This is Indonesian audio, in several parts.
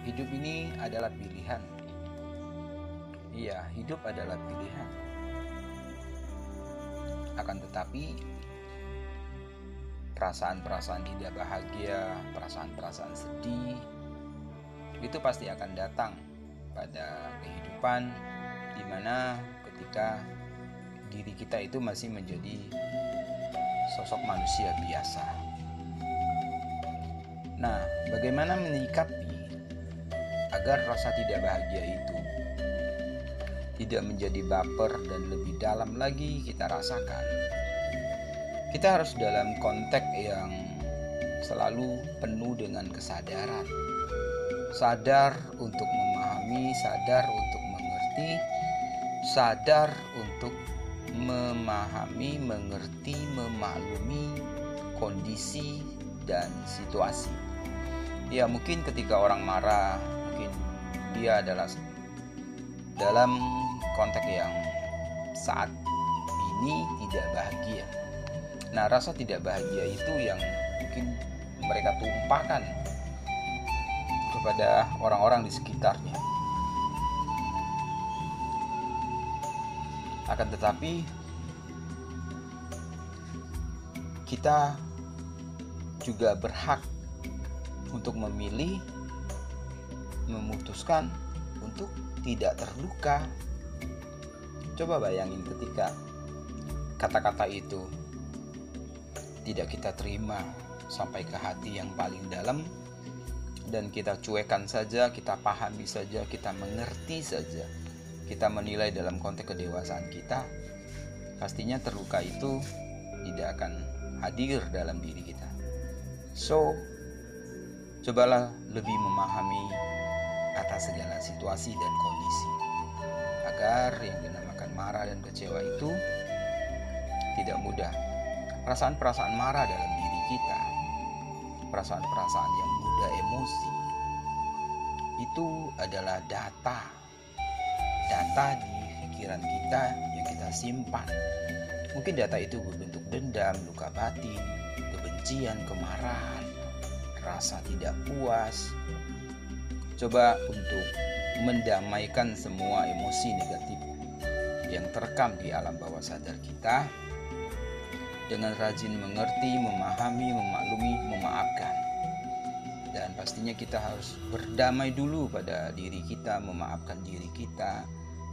Hidup ini adalah pilihan. Iya, hidup adalah pilihan. Akan tetapi, perasaan-perasaan tidak bahagia, perasaan-perasaan sedih, itu pasti akan datang pada kehidupan di mana ketika diri kita itu masih menjadi sosok manusia biasa. Nah, bagaimana menyikapi agar rasa tidak bahagia itu tidak menjadi baper dan lebih dalam lagi kita rasakan? Kita harus dalam konteks yang selalu penuh dengan kesadaran. Sadar untuk memahami, sadar untuk mengerti, sadar untuk memahami, mengerti, memaklumi kondisi dan situasi. Ya, mungkin ketika orang marah, mungkin dia adalah dalam konteks yang saat ini tidak bahagia. Nah, rasa tidak bahagia itu yang mungkin mereka tumpahkan kepada orang-orang di sekitarnya. Akan tetapi, kita juga berhak untuk memilih, memutuskan untuk tidak terluka. Coba bayangin ketika kata-kata itu tidak kita terima sampai ke hati yang paling dalam, dan kita cuekan saja, kita pahami saja, kita mengerti saja, kita menilai dalam konteks kedewasaan kita, pastinya terluka itu tidak akan hadir dalam diri kita. So, cobalah lebih memahami atas segala situasi dan kondisi, agar yang dinamakan marah dan kecewa itu tidak mudah. Perasaan-perasaan marah dalam diri kita, perasaan-perasaan yang mudah emosi, itu adalah data di pikiran kita yang kita simpan. Mungkin data itu berbentuk dendam, luka batin, kebencian, kemarahan, rasa tidak puas. Coba untuk mendamaikan semua emosi negatif yang terekam di alam bawah sadar kita dengan rajin mengerti, memahami, memaklumi, memaafkan. Dan pastinya kita harus berdamai dulu pada diri kita, memaafkan diri kita,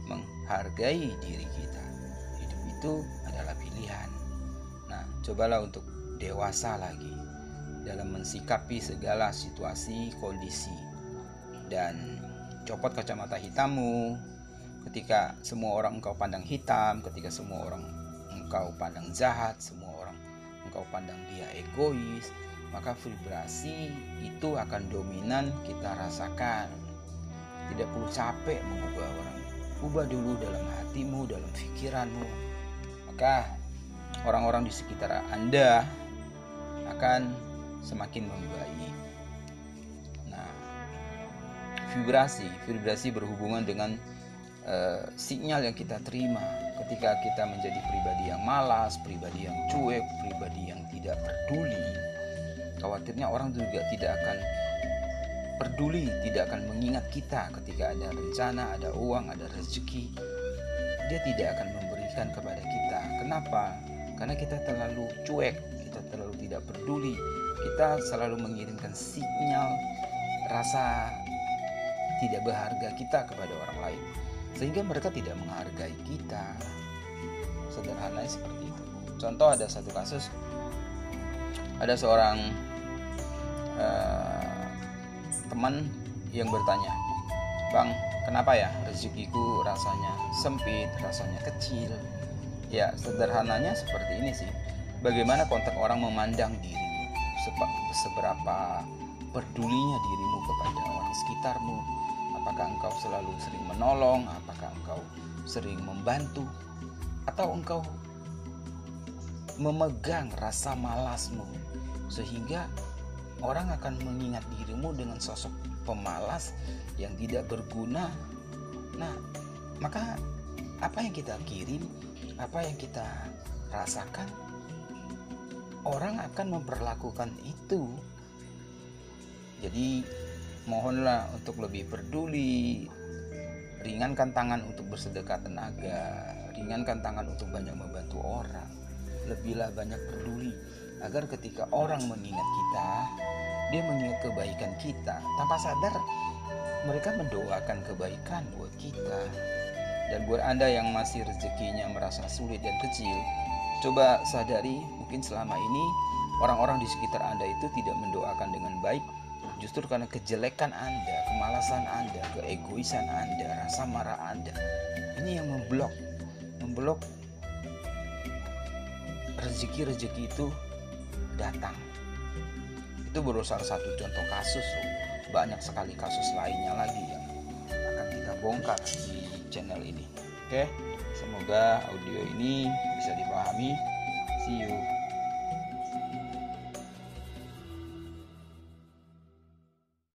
menghargai diri kita. Hidup itu adalah pilihan. Nah, cobalah untuk dewasa lagi dalam mensikapi segala situasi, kondisi. Dan copot kacamata hitammu ketika semua orang engkau pandang hitam, ketika semua orang engkau pandang jahat, semua orang engkau pandang dia egois, maka vibrasi itu akan dominan kita rasakan. Tidak perlu capek mengubah orang. Ubah dulu dalam hatimu, dalam pikiranmu. Maka orang-orang di sekitar Anda akan semakin membaik. Nah, vibrasi berhubungan dengan sinyal yang kita terima ketika kita menjadi pribadi yang malas, pribadi yang cuek, pribadi yang tidak peduli. Khawatirnya orang juga tidak akan peduli, tidak akan mengingat kita ketika ada rencana, ada uang, ada rezeki. Dia tidak akan memberikan kepada kita. Kenapa? Karena kita terlalu cuek, kita terlalu tidak peduli. Kita selalu mengirimkan sinyal rasa tidak berharga kita kepada orang lain, sehingga mereka tidak menghargai kita. Sederhananya seperti itu. Contoh, ada satu kasus, ada seorang teman yang bertanya, "Bang, kenapa ya rezekiku rasanya sempit, rasanya kecil?" Ya, sederhananya seperti ini sih. Bagaimana konteks orang memandang dirimu, seberapa pedulinya dirimu kepada orang sekitarmu. Apakah engkau selalu sering menolong, apakah engkau sering membantu, atau engkau memegang rasa malasmu sehingga orang akan mengingat dirimu dengan sosok pemalas yang tidak berguna. Nah, maka apa yang kita kirim, apa yang kita rasakan, orang akan memperlakukan itu. Jadi mohonlah untuk lebih peduli, ringankan tangan untuk bersedekah tenaga, ringankan tangan untuk banyak membantu orang, lebihlah banyak peduli, agar ketika orang mengingat kita, dia mengingat kebaikan kita, tanpa sadar mereka mendoakan kebaikan buat kita. Dan buat Anda yang masih rezekinya merasa sulit dan kecil, coba sadari mungkin selama ini orang-orang di sekitar Anda itu tidak mendoakan dengan baik, justru karena kejelekan Anda, kemalasan Anda, keegoisan Anda, rasa marah Anda. Ini yang memblok rezeki-rezeki itu datang. Itu baru salah satu contoh kasus loh. Banyak sekali kasus lainnya lagi yang akan kita bongkar di channel ini. Oke, semoga audio ini bisa dipahami. See you.